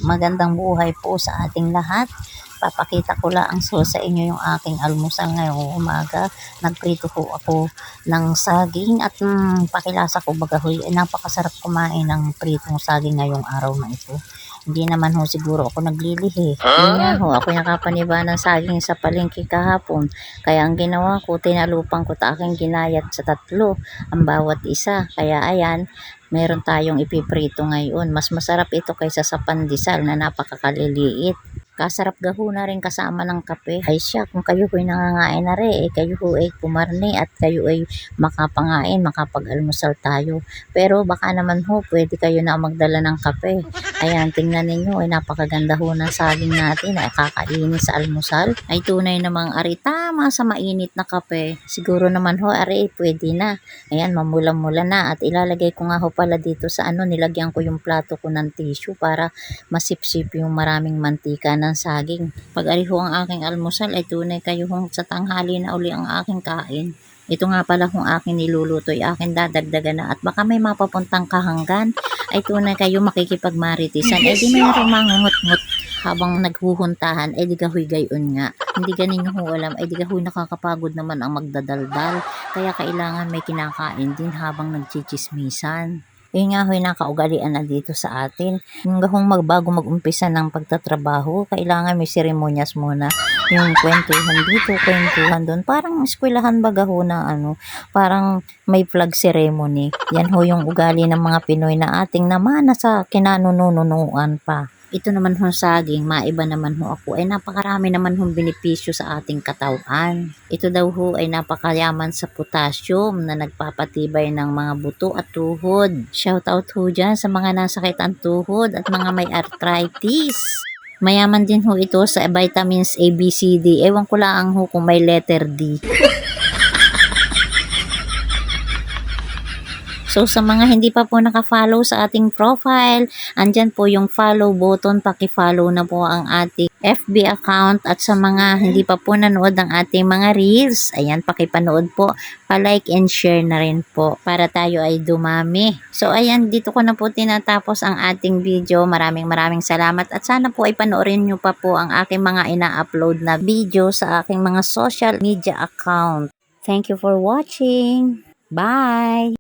Magandang buhay po sa ating lahat. Papakita ko lang sa inyo yung aking almusal ngayong umaga. Nagprito po ako ng saging at pakilasa ko bagahoy. Napakasarap kumain ng pritong saging ngayong araw na ito. Hindi naman ho siguro ako naglilihi. Yun yan ho, ako nakapaniba ng saging sa palengke kahapon. Kaya ang ginawa ko, tinalupang ko ta aking ginayat sa 3 ang bawat isa. Kaya ayan, meron tayong ipiprito ngayon. Mas masarap ito kaysa sa pandesal na napakakaliliit. Kasarap gahuna rin kasama ng kape. Ay siya, kung kayo ho'y nangangain na rin, kayo ho'y kumarne at kayo ay makapangain, makapag-almusal tayo. Pero baka naman ho, pwede kayo na magdala ng kape. Ayan, tingnan ninyo, ay napakaganda ho ng saging natin, ay kakainin sa almusal. Ay tunay namang ari, tama sa mainit na kape. Siguro naman ho, ari, pwede na. Ayan, mamula-mula na at ilalagay ko nga ho pala dito sa nilagyan ko yung plato ko ng tissue para masipsip yung maraming mantika ng saging. Pag ari ho ang aking almusal ay tunay kayo hong sa tanghali na uli ang aking kain. Ito nga pala kung aking niluluto ay aking dadagdagan na at baka may mapapuntang kahanggan ay tunay kayo makikipagmaritisan. Eh di mayroong mangungot-ngot habang naghuhuntahan, eh di gahoy gayon nga. Hindi ganin ho alam, eh di gahoy nakakapagod naman ang magdadaldal. Kaya kailangan may kinakain din habang nagchichismisan. Yun nga ho'y nakaugalian na dito sa atin. Yung gahong bago mag-umpisa ng pagtatrabaho, kailangan may seremonyas muna. Yung kwentuhan dito, kwentuhan doon. Parang eskwelahan baga ho na parang may flag ceremony. Yan ho yung ugali ng mga Pinoy na ating namana sa kinanununuan pa. Ito naman ho saging, maiba naman ho ako, ay napakarami naman hong benepisyo sa ating katawan. Ito daw ho ay napakayaman sa potassium na nagpapatibay ng mga buto at tuhod. Shout out ho dyan sa mga nasakit ang tuhod at mga may arthritis. Mayaman din ho ito sa vitamins A, B, C, D. Ewan ko lang ho kung may letter D. So sa mga hindi pa po naka-follow sa ating profile, andyan po yung follow button, paki-follow na po ang ating FB account at sa mga hindi pa po nanood ng ating mga reels, ayan, paki-panood po, pa-like and share na rin po para tayo ay dumami. So ayan, dito ko na po tinatapos ang ating video. Maraming salamat at sana po ay panoorin nyo pa po ang aking mga ina-upload na video sa aking mga social media account. Thank you for watching. Bye!